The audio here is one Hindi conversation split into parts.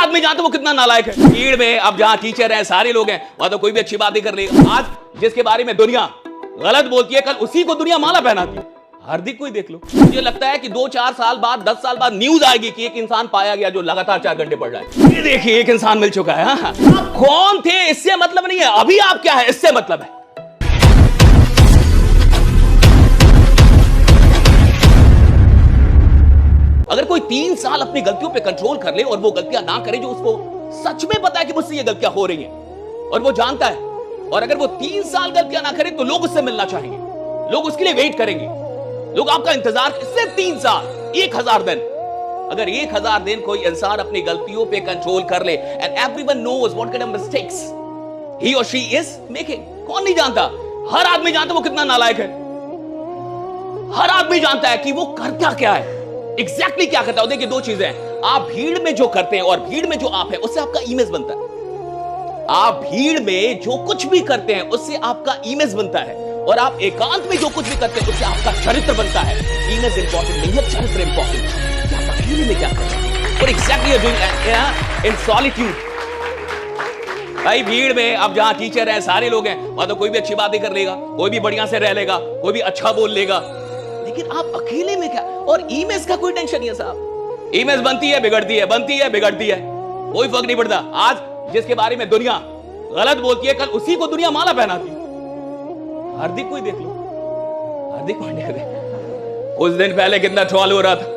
आदमी जानता वो कितना नालायक है। भीड़ में अब जहां टीचर हैं, सारे लोग हैं, वहां तो कोई भी अच्छी बात नहीं कर रही। आज जिसके बारे में दुनिया गलत बोलती है, कल उसी को दुनिया माला पहनाती है। हार्दिक को ही देख लो। मुझे लगता है कि 2-4 साल बाद, 10 साल बाद न्यूज आएगी कि एक इंसान पाया गया जो लगातार 4 घंटे पढ़ रहा है। ये देखिए, एक इंसान मिल चुका है। हाँ, आप कौन थे इससे मतलब नहीं है, अभी आप क्या है इससे मतलब है। अगर कोई 3 साल अपनी गलतियों पे कंट्रोल कर ले और वो गलतियां ना करे जो उसको सच में पता है कि मुझसे ये गलतियां हो रही हैं और वो जानता है, और अगर वो 3 साल गलतियां ना करे तो लोग उससे मिलना चाहेंगे, लोग उसके लिए वेट करेंगे, लोग आपका इंतजार। सिर्फ 3 साल, 1000 दिन। अगर 1000 दिन कोई इंसान अपनी गलतियों पे कंट्रोल कर ले, and everyone knows what kind of mistakes he और शी इज मेकिंग। कौन नहीं जानता? हर आदमी जानता वो कितना नालायक है। हर आदमी जानता है कि वो करता क्या है, एग्जैक्टली क्या करता है। देखिए, 2 चीजें हैं। आप भीड़ में जो करते हैं और भीड़ में जो आप है, उससे आपका इमेज बनता है। आप भीड़ में जो कुछ भी करते हैं उससे आपका इमेज बनता है, और आप एकांत में जो कुछ भी करते हैं उससे आपका चरित्र बनता है। इमेज इंपॉर्टेंट नहीं है, चरित्र इंपॉर्टेंट है। आप अकेले में क्या कर रहे हैं और exactly you doing in solitude. भाई, भीड़ में अब जहां टीचर हैं, सारे लोग हैं, वहां तो कोई भी अच्छी बात नहीं कर लेगा, कोई भी बढ़िया से रह लेगा, कोई भी अच्छा बोल लेगा, लेकिन आप अकेले में क्या। और इमेज का कोई टेंशन नहीं है साहब। इमेज बनती है, बिगड़ती है, बनती है, बिगड़ती है, कोई फर्क नहीं पड़ता। आज जिसके बारे में दुनिया गलत बोलती है, कल उसी को दुनिया माला पहनाती है। हार्दिक को ही देख लो, हार्दिक पांड्या देख, उस दिन पहले कितना ट्रोल हो रहा था,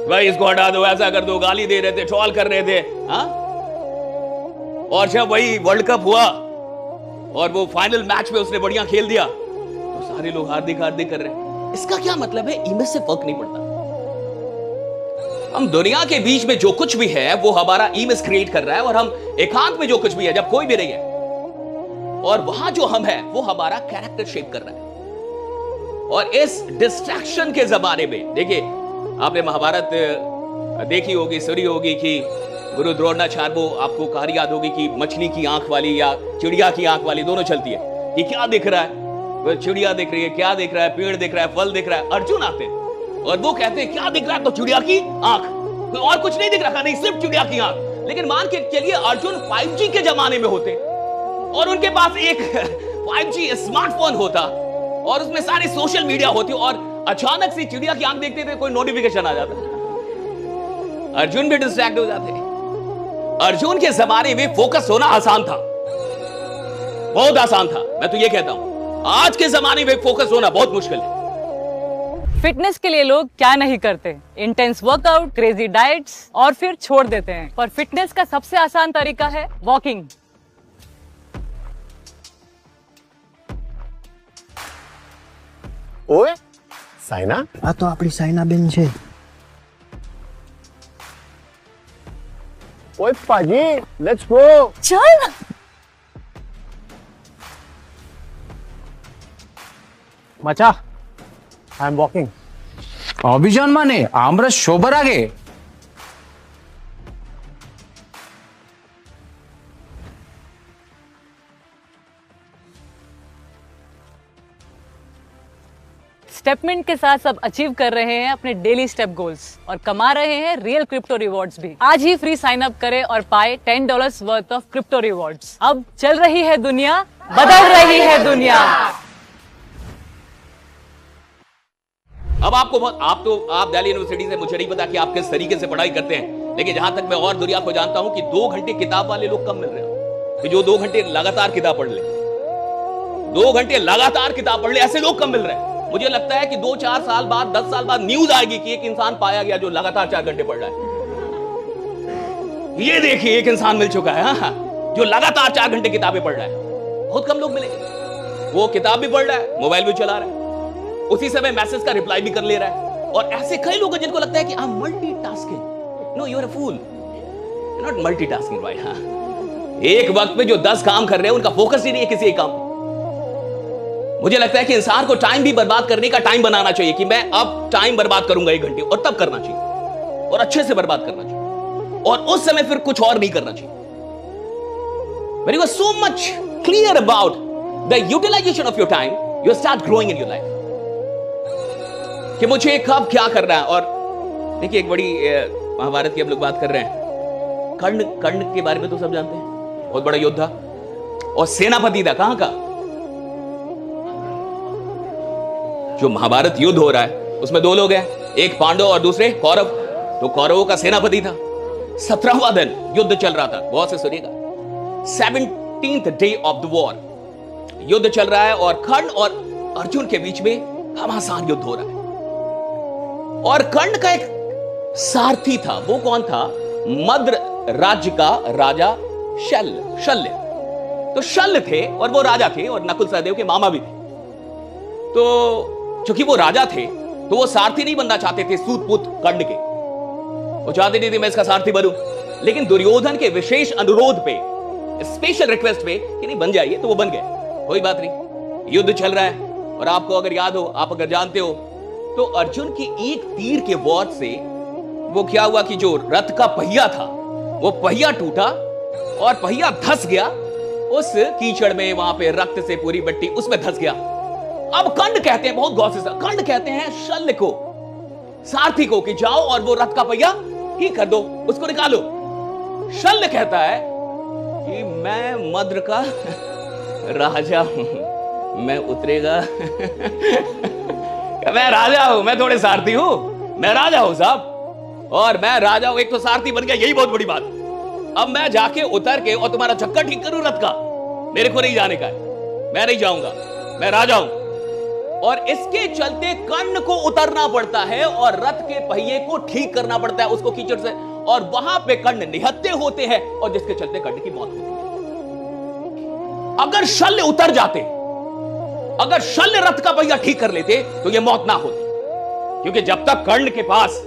भाई इसको हटा दो, ऐसा कर दो, गाली दे रहे थे, ट्रोल कर रहे थे। हाँ, और जब वही वर्ल्ड कप हुआ और वो फाइनल मैच में उसने बढ़िया खेल दिया तो सारे लोग हार्दिक हार्दिक कर रहे हैं। इसका क्या मतलब है? इमेज से फर्क नहीं पड़ता। हम दुनिया के बीच में जो कुछ भी है वो हमारा इमेज क्रिएट कर रहा है, और हम एकांत में जो कुछ भी है, जब कोई भी नहीं है, और वहां जो हम है वो हमारा कैरेक्टर शेप कर रहा है। और इस डिस्ट्रैक्शन के जमाने में देखिए, आपने महाभारत देखी होगी, सुनी होगी कि गुरु द्रोणाचार्य, वो आपको कहानी याद होगी कि मछली की आंख वाली या चिड़िया की आंख वाली दोनों चलती है कि क्या दिख रहा है, वो चिड़िया दिख रही है, क्या दिख रहा है, पेड़ दिख रहा है, फल दिख रहा है। अर्जुन आते हैं और वो कहते हैं क्या दिख रहा है, तो चिड़िया की आंख, कोई और कुछ नहीं दिख रहा, नहीं सिर्फ चिड़िया की आंख। लेकिन मान के चलिए अर्जुन 5G के जमाने में होते और उनके पास एक 5G स्मार्टफोन होता और उसमें सारी सोशल मीडिया होती, और अचानक से चिड़िया की आंख देखते थे, कोई नोटिफिकेशन आ जाता, अर्जुन भी डिस्ट्रैक्ट हो जाते। अर्जुन के जमाने में फोकस होना आसान था, बहुत आसान था। मैं तो ये कहता हूं आज के जमाने में फोकस होना बहुत मुश्किल है। फिटनेस के लिए लोग क्या नहीं करते, इंटेंस वर्कआउट, क्रेजी डाइट्स, और फिर छोड़ देते हैं। पर फिटनेस का सबसे आसान तरीका है वॉकिंग। ओए साइना, આ તો આપણી સાયનાબેન છે। ओए पाजी, लेट्स गो। चल। मचा, आई एम वॉकिंग। অভিযান মানে আমরা সবার আগে। स्टेपमेंट के साथ सब अचीव कर रहे हैं अपने डेली स्टेप गोल्स और कमा रहे हैं रियल क्रिप्टो रिवॉर्ड्स भी। आज ही फ्री साइन अप करें और पाए $10 वर्थ ऑफ क्रिप्टो रिवॉर्ड्स। अब चल रही है दुनिया, बदल रही है दुनिया। अब आप दिल्ली यूनिवर्सिटी से, मुझे नहीं पता कि आप किस तरीके से पढ़ाई करते हैं, लेकिन जहां तक मैं और दुनिया को जानता हूं कि 2 घंटे किताब वाले लोग कम मिल रहे हैं, कि जो 2 घंटे लगातार किताब पढ़ ले, 2 घंटे लगातार किताब पढ़ ले, ऐसे लोग कम मिल रहे हैं। मुझे लगता है कि 2-4 साल बाद, 10 साल बाद न्यूज आएगी कि एक इंसान पाया गया जो लगातार 4 घंटे पढ़ रहा है। ये देखिए, एक इंसान मिल चुका है। हाँ, जो लगातार 4 घंटे किताबें पढ़ रहा है। बहुत कम लोग मिलेंगे। वो किताब भी पढ़ रहा है, मोबाइल भी चला रहा है, उसी समय मैसेज का रिप्लाई भी कर ले रहा है। और ऐसे कई लोग हैं जिनको लगता है कि I am multitasking. No, you are a fool, not multitasking भाई। हाँ, एक वक्त में जो 10 काम कर रहे हैं उनका फोकस ही नहीं है किसी एक काम पे। मुझे लगता है कि इंसान को टाइम भी बर्बाद करने का टाइम बनाना चाहिए कि मैं अब टाइम बर्बाद करूंगा 1 घंटे, और तब करना चाहिए, और अच्छे से बर्बाद करना चाहिए, और उस समय फिर कुछ और नहीं करना चाहिए। When you are so much clear about the utilization of your time, you start growing in your life. कि मुझे कब क्या करना है। और देखिए, एक बड़ी महाभारत की हम लोग बात कर रहे हैं, कर्ण, कर्ण के बारे में तो सब जानते हैं, बहुत बड़ा योद्धा और सेनापति था। कहां का? जो महाभारत युद्ध हो रहा है उसमें दो लोग हैं, एक पांडव और दूसरे कौरव। तो कौरवों का सेनापति था। 17वां दिन युद्ध चल रहा था, बहुत से सुनिएगा। 17th day of the war, युद्ध चल रहा है और कर्ण और अर्जुन के बीच में घमासान युद्ध हो रहा है। और कर्ण का एक सारथी था। वो कौन था? मद्र राज्य का राजा शल्य। तो शल्य थे और वो राजा थे और नकुल सहदेव के मामा भी थे। तो चूंकि वो राजा थे तो वो सारथी नहीं बनना चाहते थे सूतपुत कर्ण के, वो चाहते नहीं थे मैं इसका सारथी बनूं। लेकिन दुर्योधन के विशेष अनुरोध पे, स्पेशल रिक्वेस्ट पे कि नहीं बन जाइए, तो वो बन गए। कोई बात नहीं, युद्ध चल रहा है और आपको अगर याद हो, आप अगर जानते हो, तो अर्जुन की एक तीर के वार से वो क्या हुआ कि जो रथ का पहिया था वो पहिया टूटा और पहिया धंस गया उस कीचड़ में, वहां पे रक्त से पूरी मिट्टी उसमें धंस गया। अब कर्ण कहते हैं, बहुत गौर से, कर्ण कहते हैं शल्य को, सारथी को, कि जाओ और वो रथ का पहिया ठीक कर दो, उसको निकालो। शल्य कहता है कि मैं मद्र का राजा हूं, मैं उतरेगा मैं राजा हूं, मैं थोड़े सारथी हूं, मैं राजा हूं साहब, और मैं राजा हूं, एक तो सारथी बन गया, यही बहुत बड़ी बात। अब मैं जाके उतर के और तुम्हारा चक्कर ठीक करूं रथ का, मेरे को नहीं जाने का है, मैं नहीं जाऊंगा, मैं राजा हूं। और इसके चलते कर्ण को उतरना पड़ता है और रथ के पहिए को ठीक करना पड़ता है उसको कीचड़ से, और वहां पे कर्ण निहत्थे होते हैं और जिसके चलते कर्ण की मौत होती है। अगर शल्य उतर जाते, अगर शल्य रथ का पहिया ठीक कर लेते तो यह मौत ना होती, क्योंकि जब तक कर्ण के पास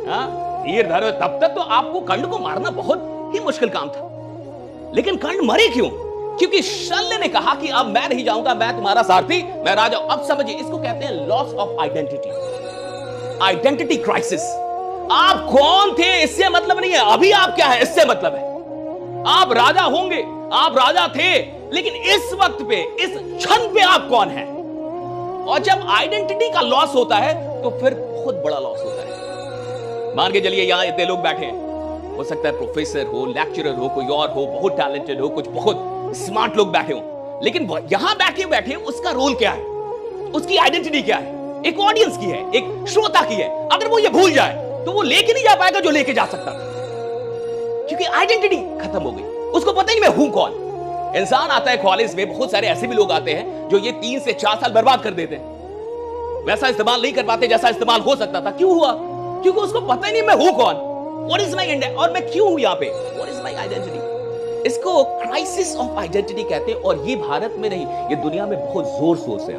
तीर धनुष, तब तक तो आपको कर्ण को मारना बहुत ही मुश्किल काम था। लेकिन कर्ण मरे क्यों? क्योंकि शल्य ने कहा कि अब मैं नहीं जाऊंगा, मैं तुम्हारा सारथी, मैं राजा। अब समझिए, इसको कहते हैं loss of identity, identity crisis. आप कौन थे इससे मतलब नहीं है, अभी आप क्या है इससे मतलब है। आप राजा होंगे, आप राजा थे, लेकिन इस वक्त पे, इस क्षण पे आप कौन है। और जब आइडेंटिटी का लॉस होता है तो फिर बहुत बड़ा लॉस होता है। मान के चलिए यहां इतने लोग बैठे हैं, हो सकता है प्रोफेसर हो, लेक्चरर हो, कोई और हो, बहुत टैलेंटेड हो, कुछ बहुत स्मार्ट लोग बैठे हो, लेकिन यहां बैठे उसका रोल क्या है, उसकी आइडेंटिटी क्या है, एक ऑडियंस की है, एक श्रोता की है। अगर वो ये भूल जाए तो वो लेके नहीं जा पाएगा जो लेके जा सकता था, क्योंकि आइडेंटिटी खत्म हो गई, उसको पता ही नहीं मैं हूं कौन। इंसान आता है कॉलेज में, बहुत सारे ऐसे भी लोग आते हैं जो ये 3 से 4 साल बर्बाद कर देते हैं, वैसा इस्तेमाल नहीं कर पाते जैसा इस्तेमाल हो सकता था। क्यों हुआ? क्योंकि उसको पता ही नहीं मैं हूं कौन, व्हाट इज माय आइडेंटिटी, और मैं क्यों हूं यहां पे, व्हाट इज माय आइडेंटिटी। इसको क्राइसिस ऑफ आइडेंटिटी कहते हैं, और ये भारत में नहीं, ये दुनिया में बहुत जोर शोर से है।